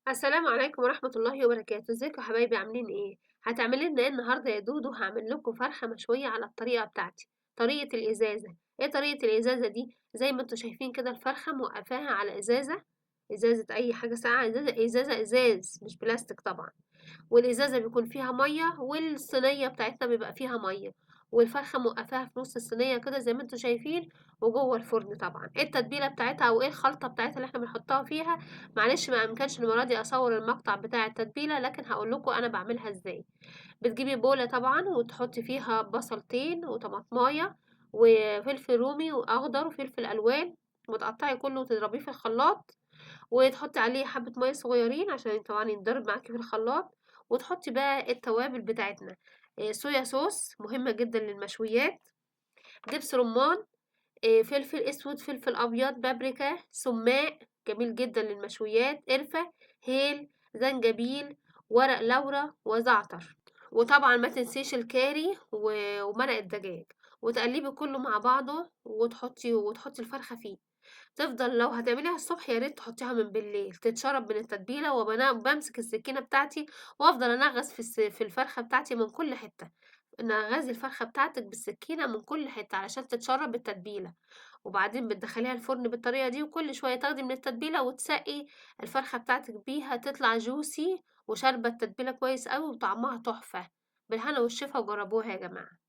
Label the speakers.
Speaker 1: السلام عليكم ورحمة الله وبركاته، ازيكم يا حبايبي عاملين ايه؟ هتعملي لنا ايه النهارده يا دودو؟ هعمل لكم فرخة مشوية على الطريقة بتاعتي، طريقة الإزازة. ايه طريقة الإزازة دي؟ زي ما انتوا شايفين كده الفرخة موقفاها على إزازة أي حاجة ساقعة، إزازة إزاز مش بلاستيك طبعا. والإزازة بيكون فيها مَيّة، والصينية بتاعتنا بيبقى فيها مَيّة، والفرخة موقّفاها في نُص الصينية كده زي ما أنتم شايفين، وجوّه الفرن طبعًا. إيه التتبيلة بتاعتها أو إيه الخلطة بتاعتها اللي إحنا بنحطها فيها؟ معلش ما أمكنش المرّة دي أصوّر المقطع بتاع التتبيلة، لكن هاقول لكم أنا باعملها إزاي. بتجيبي بولة طبعًا وتحطّي فيها بصلتين وطماطماية وفلفل رومي وأخضر وفلفل ألوان، وتقطّعي كلّه وتضربيه في الخلاط. وتحطي عليه حبة مَيّة صغيّرين عشان طبعًا يتضرب معاكِ في الخلاط، وتحطي بقى التوابل بتاعتنا، صويا صوص مهمة جدًا للمشويات، دبس رمان، فلفل أسود، فلفل أبيض، بابريكا، سُماق جميل جدًا للمشويات، قرفة، هيل، زنجبيل، ورق لورا، وزعتر. وطبعًا ما تنسيش الكاري ومرق الدجاج، وتقلّبي كلّه مع بعضه وتحطي الفرخة فيه. تفضل لو هتعمليها الصبح يا ريت تحطيها من بالليل، تتشرب من التتبيلة بامسك السكينة بتاعتي وأفضل أنغّص في الفرخة بتاعتي من كل حتة، نغّزي الفرخة بتاعتِك بالسكينة من كل حتة علشان تتشرب التتبيلة، وبعدين بتدخّليها الفرن بالطريقة دي، وكل شوية تاخدي من التتبيلة وتسقّي الفرخة بتاعتِك بيها تطلع juicy وشاربة التتبيلة كويس أوي وطعمها تحفة، بالهنا والشفا وجرّبوها يا جماعة.